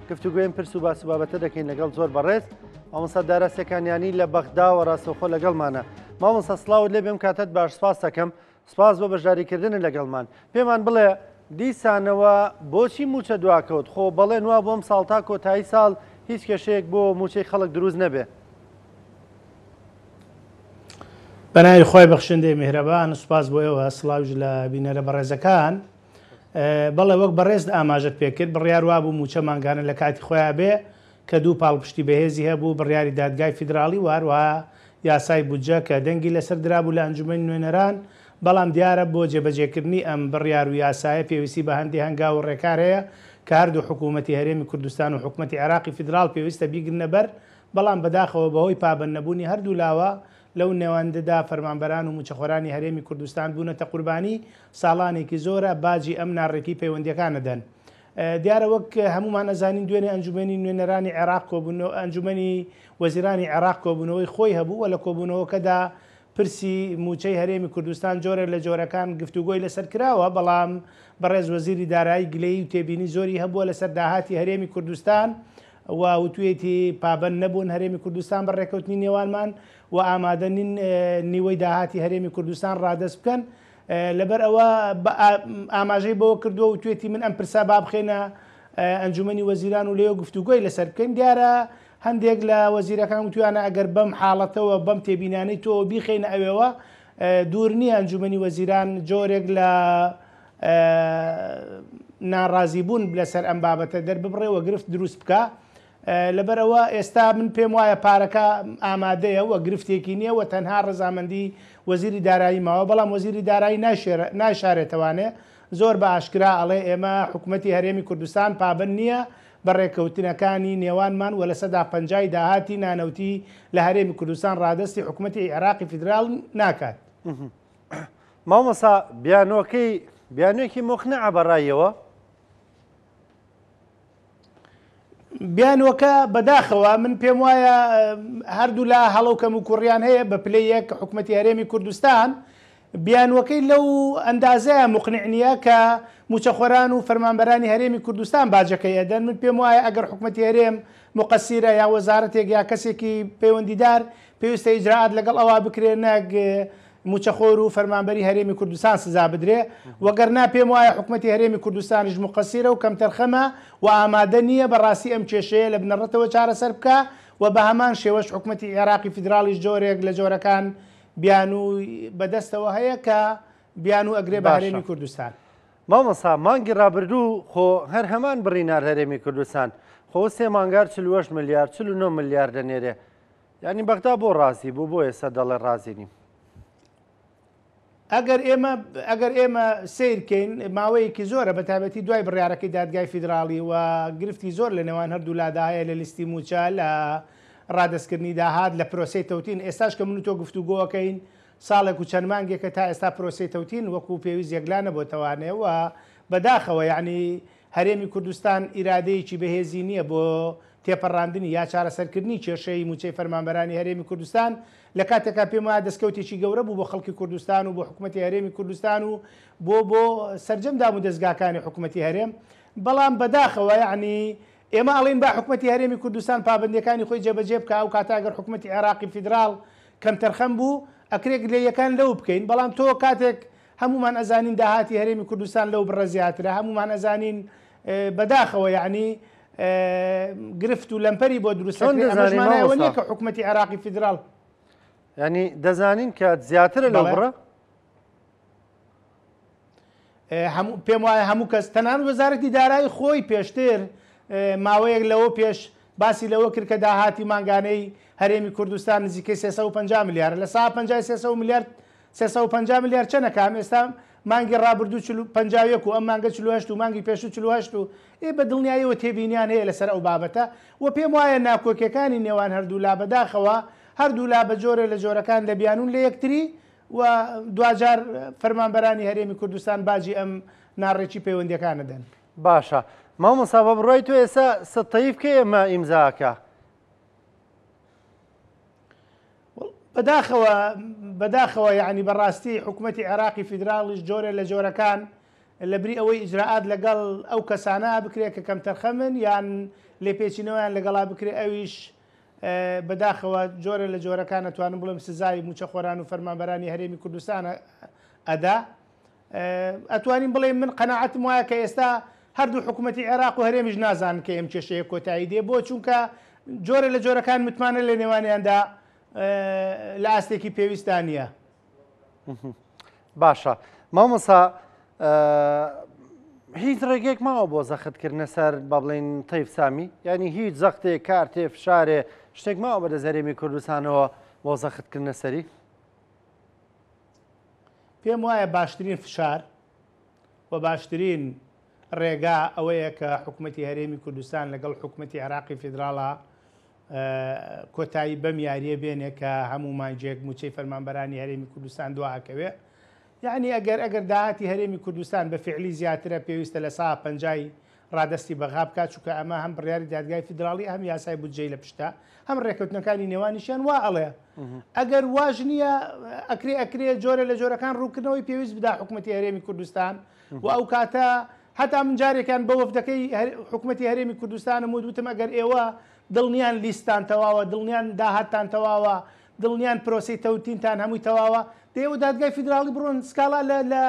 گفتوگوێن پرس و باس و بابەتە دەکەین لەگەڵ زۆر بەڕێز مامۆستا دارەسەکانیانی لە بەغدا و ڕاستەوخۆ لەگەڵمانە. مامۆستا سڵاوت لێ بێم کاتت باش سپاس دەکەم. سپاس بۆ بەشداریکردن لەگەڵمان. پێمان بڵێ دیسانەوە بۆچی موچە دواکەوت؟ خۆ بەڵێن وا بۆم ساڵ تا کۆتایی ساڵ هیچ کێشەیەک بۆ موچەی خەڵک دروست نەبێ. بەناوی خۆی بەخشندەی میهرەبان سوپاس بۆ ئێوە سڵاوش لە بینەرە بەڕێزەکان. بەڵێ وەک بەڕێز ئاماژەت پێکرد بڕیار وا بوو موچە مانگانە لە کاتی خۆیان بێ کە دوو پاڵپشتی بەهێزی هەبوو بڕیاری دادگای فیدراڵی واروها یاسای بودجە کە دەنگی لەسەر درابوو لە ئەنجومەنی نوێنەران بەڵام دیارە بۆ جێبەجێکردنی ئەم بڕیار و یاسایە پێویستی بە هەندی هەنگاو و ڕێکار هەیە کە هەردوو حکوومەتی هەرێمی کوردستان و حکوومەتی عێراقی فیدراڵ پێویستە بیگرنە بەر بەڵام بەداخەوە بەهۆی پابەند نەبوونی هەردوو لاوە لەو نێوەندەدا فەرمانبەران و موچەخۆرانی هەرێمی کوردستان بوونەتە قوربانی ساڵانێکی زۆرە باجی ئەم ناڕێکی پەیوەندیەکانە دەن. دیارە وەک هەمومان ئەزانین دوێنێ ئەنجومەنی نوێنەرانی عێراق کۆبوونەوە ئەنجومەنی وەزیرانی عێراق کۆبوونەوەی خۆی هەبوو و لە کۆبوونەوەکەدا پرسی موچەی هەرێمی کوردستان جۆرە لە جۆرەکان گفتوگۆی لەسەر کراوە بەڵام بەڕێز وەزیری دارایی گلەیی و تێبینی زۆری هەبووە لەسەر داهاتی هەرێمی کوردستان و وتوێتی پابەند نەبوون هەرێمی کوردستان بەڕێکەوتنی نێوانمان و ئامادە نین نیوەی داهاتی هەرێمی کوردستان ڕادەست بکەن لەبەر ئەوە ئاماژەی بەوە کردووە و توێتی من ئەم پرسا با بخێنە ئەنجومەنی وەزیران و لێوە گفتوگۆی لەسەر بکەین. دیارە هەندێک لە وەزیرەکان وتوانە ئەگەر بەم حاڵەتەوە بەم تێبینانەی تۆ بیخێنە ئەوێەوە دوور نییە ئەنجومەنی وەزیران جۆرێک لە ناڕازیبوون لەسەر ئەم بابەتە دەرببڕێەوە گرفت دروست بکە. لەبەرەوە ئێستا من پێم وایە پارەکە ئامادەیە و گرفتێکی نییە و تەنها ڕزامەندی وەزیری دارایی ماوە بەڵام وەزیری دارایی ناشارێتەوانێ زۆر بە ئاشکرا ئەڵێ ئێمە حکوومەتی هەرێمی کوردستان پابەند نییە بە ڕێکەوتنەکانی نێوانمان و لە سەدا پەنجای داهاتی نانەوتی لە هەرێمی کوردستان ڕادستی حکوومەتی عێراقی فیدراڵ ناکات. مامۆستا بیانوێکی مخنەعە بەڕایەوە بیانوەکە بەداخەوە من پێم وایە هەردوو لە هەڵەوکەم و کوڕیان هەیە بە پلەیەک حکوومەتی هەرێمی کوردستان بیانوەکەی لەو ئەندازەیە مقنع نییە کە موچەخۆران و فەرمانبەرانی هەرێمی کوردستان باجەکەی ئەدەن. من پێم وایە ئەگەر حکوومەتی هەرێم مقەسیرە یا وەزارەتێک یا کەسێکی پەیوەندیدار پێویستە ئیجراعات لەگەڵ ئەوە بکرێ نەک موچەخۆر و فەرمانبەری هەرێمی کوردستان سزا بدرێ وەگەرنا پێم وایە حکوومەتی هەرێمی کوردستانیش مقەسیرە و کەم تەرخەمە و ئامادە نییە بەڕاستی ئەم کێشەیە لە بنەڕەتەوە چارەسەر بکە و بە هەمان شێوەش حکوومەتی عێراقی فیدراڵیش جۆرێک لە جۆرەکان بیانووی بەدەستەوە هەیە کە بیانوو ئەگرێ بە هەرێمی کوردستان. مامۆستا مانگی ڕابردوو خۆ هەر هەمان بڕینار هەرێمی کوردستان خۆ 3 مانگار 48 ملیار 49 ملیار دەنێرێ یعنی بەغدا بۆ ڕازی بوو بۆ ئێستا دەڵێ ڕازی نیم. ئەگەر ئێمە سیرکەین ماوەیەکی زۆرە بە تایبەتی دوای بڕیارەکەی دادگای فیدراڵی و گرفتی زۆر لە نێوان هەردوو لاداهەیە لە لیستی موچە لە ڕادستکردنی داهات لە پرۆسی تەوتین ئێستاش کە من و تۆ گفتوگۆەکەین ساڵێک و چەند مانگێکە تا ئێستا پرۆسی تەوتین وەکو پێویست یەکلانە بۆ تەوانێ و بەداخەوە یعنی هەرێمی کوردستان ئیرادەیەکی بەهێزی نییە بۆ تێپەڕاندنی یا چارەسەرکردنی کێشەی موچەی فەرمانبەرانی هەرێمی کوردستان لە کاتێکا پێم وایە دەستکەوتێکی گەورە بوو بۆ خەڵکی کوردستان و بۆ حکوومەتی هەرێمی کوردستان و بۆ سەرجەمدام و دەستگاکانی حکوومەتی هەرێم بەڵام بەداخەوە یعنی ئێمە ئەڵێن با حکوومەتی هەرێمی کوردستان پابندەکانی خۆی جێبەجێ بکە ئەو کاتاگەر حکوومەتی عێراقی فیدراڵ کەم تەرخەم بوو ئەکرێک لێیەکان لەو بکەین بەڵام تۆ کاتێک هەمومان ئەزانین داهاتی هەرێمی کوردستان لەو بڕە زیاترە هەمومان ئەزانین بەداخەوە یعنی گرفت و لەمپەری بۆ دروستەکەمانەوە نیە کە حکوومەتی عێراقی فیدراڵ ینی دەزانین کە زیاترە لەو بڕە پێم وایە هەموو کەس تەنان وەزارەتی دارایی خۆی پێشتر ماوەیەک لەوە پێش باسی لەوە کرد کە داهاتی مانگانەی هەرێمی کوردستان نزیکەی 350 ملیار لە 350 ملیار 350 ملیار چەنەکەم ئێستا مانگی ڕابردوو 51 و ئەم مانگە 48 و مانگی پێشوو 48 و بە دڵنیاییەوە تێبینیان هەیە لەسەر ئەو بابەتە و پێم وایە ناکۆکیەکانی نێوان هەردوو لا بەداخەوە هەردوو لا بە جۆرە لە جۆرەکان دەبیانون لە یەکتری و دوجار فەرمانبەرانی هەرێمی کوردستان باجی ئەم ناڕێکی پەیوەندیەکانە دەن. باشە مامۆستا بە بڕای تۆ ئێستا ستەیف کە ئێمە ئیمزاکە بەداخەوە یعنی بەڕاستی حکوومەتی عێراقی فیدراڵیش جۆرە لە جۆرەکان لەبری ئەوەی ئیجراعات لەگەڵ ئەو کەسانە بکرێت کە کەم تەرخەمن یان لێپێچینەوەیان لەگەڵا بکرێ ئەویش بەداخەوە جۆرە لە جۆرەکان ئەتوانم بڵێم سزای موچەخۆران و فەرمانبەرانی هەرێمی کوردستانە ئەدا. ئەتوانین بڵێ من قەناعەتم وایە کە ئێستا هەردوو حکوومەتی عێراق و هەرێمیش نازان کە ئەم کێشەیە کۆتایی دێ بۆ چونکە جۆرە لە جۆرەکان متمانە لە نێوانیاندا لە ئاستێکی پێویستان نیە. باشە مامۆسا هیچ ڕێگێک ماوە بۆ زەختکردنە سەر با بڵێن تەیف سامی ینی هیچ زەختێک کارتێ فشارێ شتێک ماوە بەدە زەرێمی کوردستانەوە بۆ زەختکردنە سەری؟ پێم وایە باشترین فشار و باشترین ڕێگا ئەوەیە کە حکوومەتی هەرێمی کوردستان لەگەڵ حکوومەتی عێراقی فیدراڵە کۆتایی بەم یاریە بێنێ کە هەموو مانجێک موچەی فەرمانبەرانی هەرێمی کوردستان دواکەوێ. یعنی ئەگەر داهاتی هەرێمی کوردستان بە فعلی زیاترە پێویستە لە سا پەنجای ڕادستی بەغا بکات چونکە ئەمە هەم بڕیاری دادگای فیدراڵی هەم یاسای بودجەی لە پشتە هەم ڕێکەوتنەکانی نێوانیشیان وا ئەڵێ ئەگەر واژ نییە ئەکرێ جۆرە لە جۆرەکان ڕووکردنەوەی پێویست بدا حکوومەتی هەرێمی کوردستان و ئەو کاتە هەتا من جارێکان بە وەفدەکەی حکوومەتی هەرێمی کوردستانم وتم ئەگەر ئێوە دڵنیان لیستان تەواوە دڵنیان داهاتان تەواوە دڵنیان پرۆسی تەوتینتان هەمووی تەواوە دەیەوە دادگای فیدراڵی بڕۆن سکاڵا لە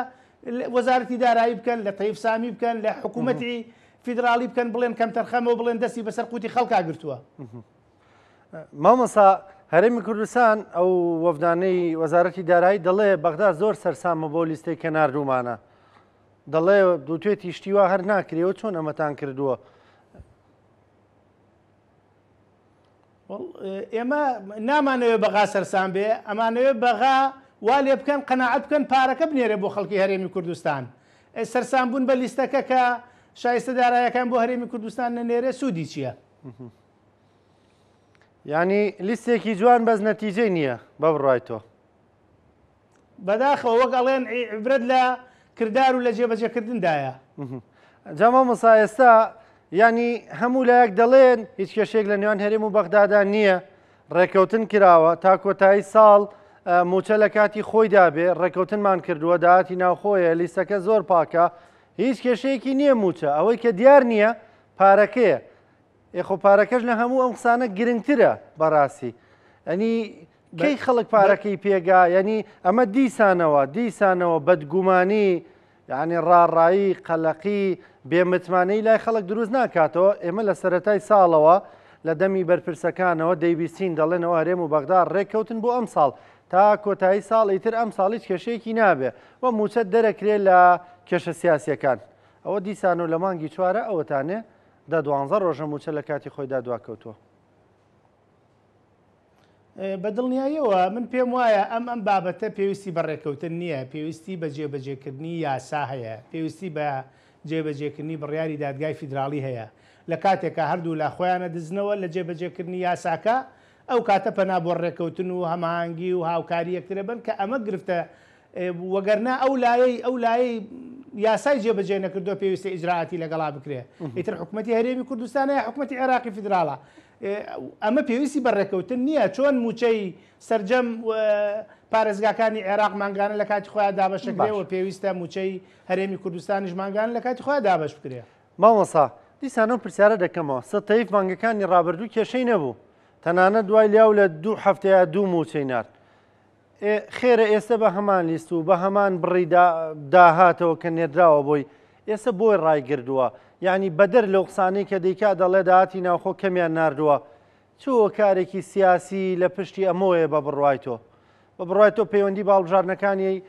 وەزارەتی دارایی بکەن لە تەیف سامی بکەن لە حکوومەتی فیدراڵی بکەن بڵێن کەم تەرخەمەوە بڵێن دەستی بەسەر قوتی خەڵکا گرتووە. مامۆسا هەرێمی کوردستان ئەو وەفدانەی وەزارەتی دارایی دەڵێ بەغدا زۆر سەرسامە بۆ لیستەی کە ناردوومانە دەڵێ دووتێتی شتیوا هەر ناکرێەوە چۆن ئەمەتان کردووە؟ ئێمە نامانەوێ بەغا سەرسام بێ ئەمانەوێ بەغا وا لێ بکەن قەناعەت بکەن پارەکە بنێرێ بۆ خەڵکی هەرێمی کوردستان. سەرسام بوون بە لیستەکە کە شایستە دارایەکان بۆ هەرێمی کوردستان نەنێرێ سوودی چییە؟ ینی لیستێکی جوان بەس نەتیجەی نییە بە بڕایتەوە. بەداخەوە وەک ئەڵێن عیبرەت لە کردار و لە جێبەجێکردندایە. جا مامۆسا ئێستا ینی هەموو لایەک دەڵێن هیچ کێشێک لە نێوان هەرێم و بەغدادا نییە ڕێکەوتن کراوە تا کۆتایی ساڵ موچە لە کاتی خۆی دابێ ڕێکەوتنمان کردووە داهاتی ناوخۆیە لیستەکە زۆر پاکە هیچ کێشەیەکی نییە موچە ئەوەی کە دیار نییە پارەکەیە خۆ پارەکەش لە هەموو ئەم قسانە گرنگترە بەڕاستی ئەنی کەی خەڵک پارەکەی پێگا ینی ئەمە دیسانەوە بەدگومانی یعنی ڕاڕایی قەلەقی بێمتمانەی لای خەڵک دروست ناکاتەوە. ئێمە لە سەرەتای ساڵەوە لە دەمی بەرپرسەکانەوە دەیبیستین دەڵێنەوە هەرێم و بەغدا ڕێککەوتن بۆ ئەم ساڵ تا کۆتایی ساڵی تر ئەم ساڵیش کێشەیەکی نابێ و موچەت دەرەکرێت لە کێشە سیاسیەکان ئەوە دیسان و لە مانگی چوارە ئەوەتانێ دە 12 ڕۆژە موچە لە کاتی خۆیدا دواکەوتووە. بە دڵنیاییەوە من پێم وایە ئەم بابەتە پێویستی بە ڕێکەوتن نییە پێویستی بە جێبەجێکردنی یاسا هەیە پێویستی بە جێبەجێکردنی بڕیاری دادگای فیدراڵی هەیە لە کاتێکە هەردوو لا خۆیانە دزنەوە لە جێبەجێکردنی یاساکە ئەو کاتە پەنا بۆ ڕێکەوتن و هەماهنگگی و هاوکاری یەکترە بن کە ئەمە گرفتە وەگەرنا ئەو لایەی یاسای جێبەجێ نەکردو پێویستە ئیجراعاتی لەگەڵا بکرێ ئیتر حکوومەتی هەرێمی کوردستانە یا حکوومەتی عێراقی فیدراڵە ئەمە پێویستی بە ڕێکەوتن نییە چۆن موچەی سەرجەم پارێزگاکانی عێراق مانگانە لە کاتی خۆیان دابەشەکرێەوە پێویستە موچەی هەرێمی کوردستانیش مانگانە لە کاتی خۆیان دابش بکرێ. مامۆسا دیسانە پرسیارە دەکەمەوە سەتەیف مانگەکانی ڕابردوو کێشەی نەبوو تەنانەت دوای لیاو لە 2 هەفتەیە 2 موچەی نرد خێرە ئێستا بە هەمان لیست و بە هەمان بڕی داهاتەوە کە نێردراوە بۆی ئێستا بۆی ڕایگردووە یعنی بەدەر لەو قسانەی کە دەیکا دەڵێ داهاتی ناوخۆ کەمیان نردووە چوە کارێکی سیاسی لە پشتی ئەمەوەیە بە بڕایتۆ بە بڕایتۆ پەیوەندی باڵبژارنەکانی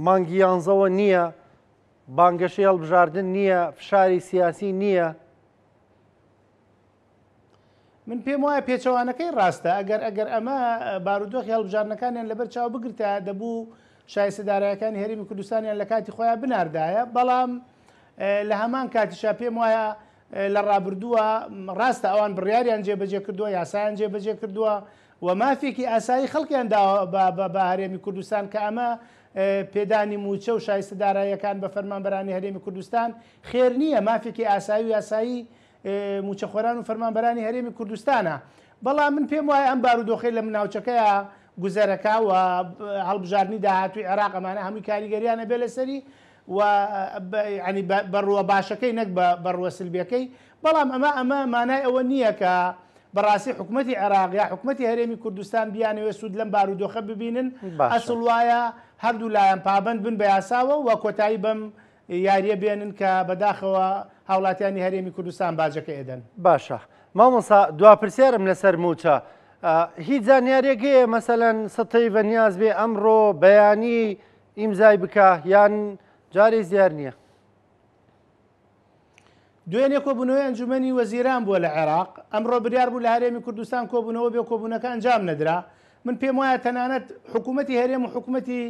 مانگی 11ەوە نییە بانگەشەی هەڵبژاردن نییە فشاری سیاسی نییە. من پێم وایە پێچەوانەکەی ڕاستە ئەگەر ئەمە بارودۆخی هەڵبژارنەکانیان لەبەر چاو بگرتە دەبوو شایستەدارایەکانی هەرێمی کوردستانیان لە کاتی خۆیان بناردایە بەڵام لە هەمان کاتیشا پێم وایە لە ڕابردووە ڕاستە ئەوان بڕیاریان جێبەجێ کردووە یاسایان جێبەجێ کردووە و مافێکی ئاسایی خەڵکیان داوە بە هەرێمی کوردستان کە ئەمە پێدانی موچە و شایستەدارایەکان بە فەرمانبەرانی هەرێمی کوردستان خێر نییە مافێکی ئاسایی و یاسایی موچەخۆران و فەرمانبەرانی هەرێمی کوردستانە بەڵام من پێم وایە ئەم بارودۆخی لە مناوچەکەیە گوزەرەکە و هەڵبژاردننی داهاتووی عێراق ئەمانە هەمووی کاریگەریانە بێ لەسەری و ینی بەڕووە باشەکەی نەک بەڕووە سلبیەکەی بەڵام ئەمە مانای ئەوە نییە کە بەڕاستی حکوومەتی عێراق یا حکوومەتی هەرێمی کوردستان بیانەوێ سوود لەم بارودۆخە ببینن ئەسڵ وایە هەردوو لایەن پابند بن بە یاساوە و کۆتایی بەم یاریە بێنن کە بەداخەوە هاوڵاتیانی هەرێمی کوردستان باجەکە ئێدەن. باشە مامۆستا دواپرسیارم لەسەر موچە هیچ زانیارێکەیە مەسەلەن سەتەی بەنیاز بێ ئەمڕۆ بەیانی ئیمزای بکە یان جارێ زیار نییە؟ دوێنێ کۆبوونەوەی ئەنجومەنی وەزیران بووە لە عێراق ئەمڕۆ بریار بوو لە هەرێمی کوردستان کۆبوونەوە بێ کۆبوونەکە ئەنجام نەدرا من پێم وایە تەنانەت حکوومەتی هەرێم و حکوومەتی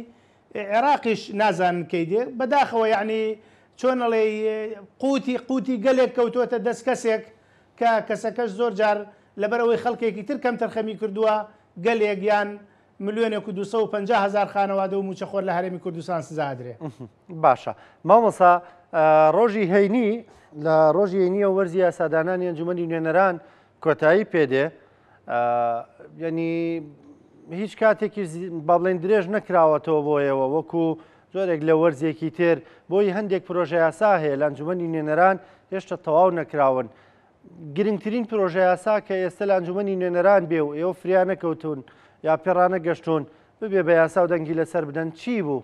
عێراقیش نازانن کەی دێ بەداخەوە یعنی چۆنەڵێ قوتی گەلێک کەوتووەتە دەست کەسێک کە کەسەکەش زۆر جار لەبەرەوەی خەڵکێکی تر کەم تەرخەمی کردووە گەلێک یان ملیۆنێک و 250,000 خانەوادە و موچەخۆر لە هەرێمی کوردستان سزادرێ. باشە مامۆسا ڕۆژی هەینی لە ڕۆژی هەینیە وەرزی یاسادانانی ئەنجومەنی نوێنەران کۆتایی پێدێ ینی هیچ کاتێکی با بڵێن درێژ نەکراوەتەوە بۆیەوە وەکو زۆرێک لە وەرزێکی تر بۆی هەندێک پرۆژە یاسا هەیە لە ئەنجومەنی نوێنەران هێشتا تەواو نەکراون. گرنگترین پرۆژە یاسا کە ئێستا لە ئەنجومەنی نوێنەران بێ و ئێوە فریانە کەوتون یا پێڕانە گەشتون ببێ بە یاسا و دەنگی لەسەر بدەن چی بوو؟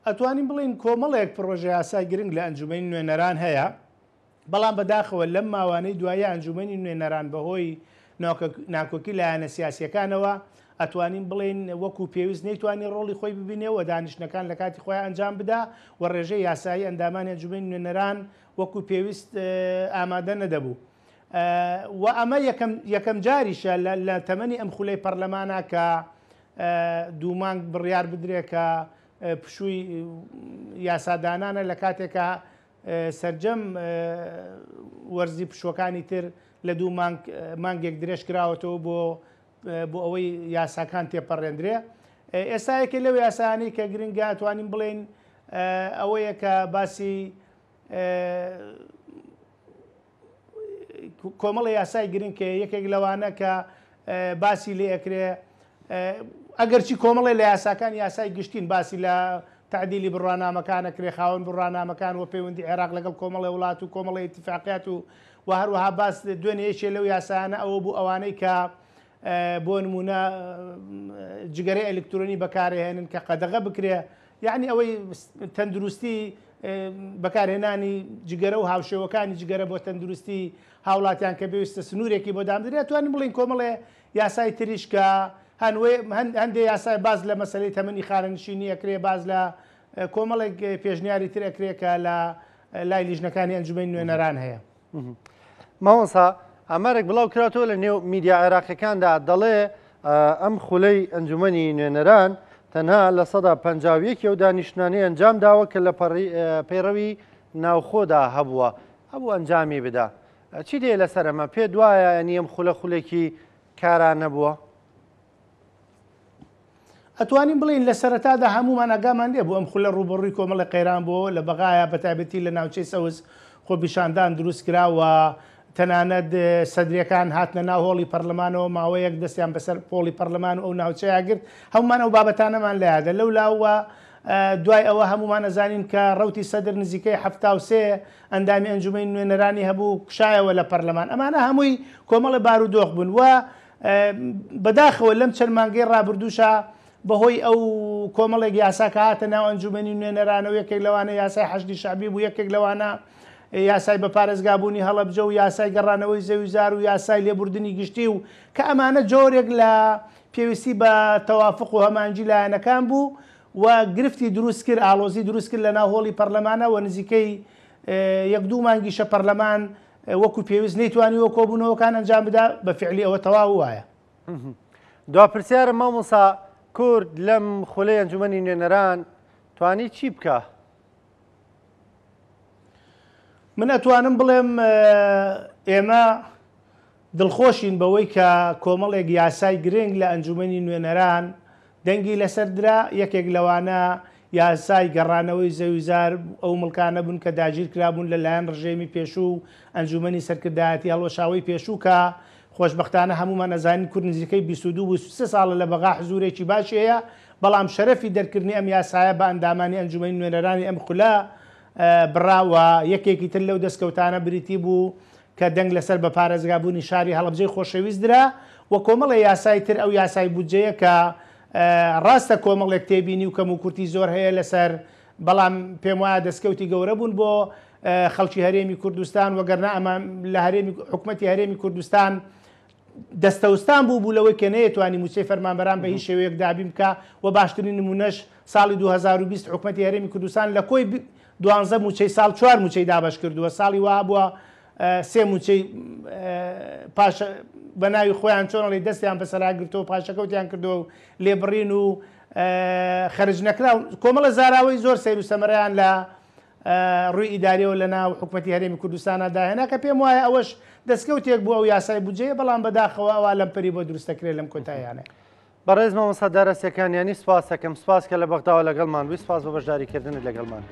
ئەتوانین بڵین کۆمەڵێک پرۆژە یاسای گرنگ لە ئەنجومەنی نوێنەران هەیە بەڵام بەداخەوە لەم ماوانەی دوایە ئەنجومەنی نوێنەران بەهۆی ناکۆکی لایەنە سیاسیەکانەوە ئەتوانین بڵین وەکو پێویست نەیتوانین ڕۆڵی خۆی ببینێەوە دانیشتەکان لە کاتی خۆی ئەنجام بدا و ڕێژەی یاسایی ئەندامانی ئەنجومەنی نوێنەران وەکو پێویست ئامادە نەدەبوو. و ئەمە یەکەم جاریشە لە تەمەنی ئەم خولەی پەرلەمانە کە دوو مانگ بڕیار بدرێ کە پشووی یاسادانانە لە کاتێکە سەرجەم وەرزی پشوەکانی تر لە دوو مانگێک درێژ کراوەتەوە بۆ ئەوەی یاساکان تێپەڕێندرێ. ئێستا یەکێ لەو یاسانی کە گرنگە ئەتوانین بڵێن ئەوەیە کە باسی کۆمەڵی یاسای گرنگ کە یەکێک لەوانە کە باسی لێ ئەکرێ ئەگەرچی کۆمەڵی لە یاساکان یاسای گشتین باسی لە تعدیلی بڕوانامەکانە کرێ خاوەن بڕوانامەکان و پەیوەندی عێراق لەگەڵ کۆمەڵی وڵات و کۆمەڵی ئیتیفاقیات و هەروەها باس دوێنێ یەکێ لەو یاسانە ئەوە بوو ئەوانەی کە بۆ نمونە جگەرەی ئەلکترۆنی بەکارهێنن کە قەدەغە بکرێ یعنی ئەوەی تەندروستی بەکارهێنانی جگەرە و هاوشێوەکانی جگەرە بۆ تەندروستی هاوڵاتیان کە پێویستە سنوورێکی بۆ دامدرێت توانین بڵین کۆمەڵێ یاسای تریش کە هەندێک یاسای باز لە مەسەلەی تەمەنی خانەنشینی ئەکرێ باز لە کۆمەڵێک پێشنیاری تر ئەکرێکە لە لای لیژنەکانی ئەنجومەنی نوێنەران هەیە. مامۆستا ئەمارێک بڵاو کراتەوە لە نێو میدیا عێراقیەکاندا دەڵێ ئەم خولەی ئەنجومەنی نوێنەران تەنها لە 151 و دانیشتوانی ئەنجام داوە کە لە پەیڕەوی ناوخۆدا هەبووە ئەنجامی بدا. چی دێ لەسەر ئەمە پێ دوایە ینی ئەم خولەکی کاران نەبووە؟ ئەتوانین بڵین لە سەرەتادا هەمومان ئەگامان لێ بوو ئەم خولە ڕوبەڕووی کۆمەڵی قەیران بووە لە بەغایە بەتایبەتی لە ناوچەی سەوز خۆبیشاندان دروست کراوە تەنانەت سەدرەکان هاتنە ناو هۆڵی پەرلەمانەوە ماوەیەک دەستیان بەسەر پۆڵی پەرلەمان و ئەو ناوچەیە گرت هەمومان ئەو بابەتانەمان لە یادە لەولاوە دوای ئەوە هەمومان ئەزانین کە ڕەوتی سەدر نزیکەی 73 ئەندامی ئەنجومەنی نوێنەرانی هەبوو کشایەوە لە پەرلەمان ئەمانە هەمووی کۆمەڵی بارودۆخ بوون و بەداخەوە لەم چەند مانگەی ڕابردووشە بەهۆی ئەو کۆمەڵێک یاسا کە هاتە ناو ئەنجومەنی نوێنەرانەوە یەکێک لەوانە یاسای حەشدی شعبی بوو یەکێک لەوانە یاسای بە پارێزگابوونی هەڵەبجە و یاسای گەڕانەوەی زەویزار و یاسای لێبوردنی گشتی و کە ئەمانە جۆرێک لە پێویستی بە تەوافق و هەمانجی لایەنەکان بوو و گرفتی دروست کرد ئاڵۆزی دروست کرد لە ناو هۆڵی پەرلەمانە و نزیکەی یەک دوو مانگیشە پەرلەمان وەکو پێویست نەیتوانیوە کۆبوونەوەکان ئەنجام بدا بە فعلی ئەوە تەواو وایە. دواپرسیارە مامۆستا کورد لەم خولەی ئەنجومەنی نوێنەران توانی چی بکە؟ من ئەتوانم بڵێم ئێمە دڵخۆشین بەوەی کە کۆمەڵێک یاسای گرنگ لە ئەنجومەنی نوێنەران دەنگی لەسەردرا یەکێک لەوانە یاسای گەڕانەوەی زەویزار ئەو مڵکانە بوون کە داگیر کرابوون لەلایەن ڕژێمی پێشوو ئەنجومەنی سەرکردایەتی هەڵوەشاوی پێشوو کە خۆشبەختانە هەمومان ئەزانین کورد نزیکەی 22 ساڵە لە بەغا حزورێکی باشی هەیە بەڵام شەرەفی دەرکردنی ئەم یاسایە بە ئەندامانی ئەنجومەنی نوێنەرانی ئەم خولا بڕاوە یەکێکی تر لەو دەستکەوتانە بریتی بوو کە دەنگ لەسەر بە پارێزگابوونی شاری هەڵەبجەی خۆشەویستدرا و کۆمەڵی یاسای تر ئەو یاسای بودجەیە کە ڕاستە کۆمەڵێک تێبینی و کەم و کورتی زۆر هەیە لەسەر بەڵام پێم وایە دەستکەوتی گەورە بوون بۆ خەڵکی هەرێمی کوردستان وەگەرنا ئەمە لە حکوومەتی هەرێمی کوردستان دەستەوستان بوو لەوەی کە نەیەتوانی موچەی فەرمانبەران بە هیچ شێوەیەک دابین بکە و باشترین نمونەش ساڵی 2020 حکوومەتی هەرێمی کوردستان لە کۆی 12 موچەی ساڵ 4 موچەی دابش کردووە ساڵی وا بووە 3 موچەی پاش بە ناوی خۆیان چۆنڵی دەستیان بەسەراگرتەوە پاشەکەوتیان کردەوە و لێبڕین و خەرج نەکرا کۆمەڵە زاراوەی زۆر سەیر و سەمەرەیان لە ڕووی ئیداریەوە لە ناو حکوومەتی هەرێمی کوردستانە داهێنا کە پێم وایە ئەوەش دەستکەوتێک بووە و یاسای بودجەیە بەڵام بەداخەوە ئەوە لەم پەری بۆ دروستەکرێت لەم کۆتاییانە. بەڕێز مامۆستا دارەسیەکانیانی سپاس دەکەم سپاس کە لە بەغداوە لەگەڵمان بووی سپاس بۆ بەشداریکردنت لەگەڵمان.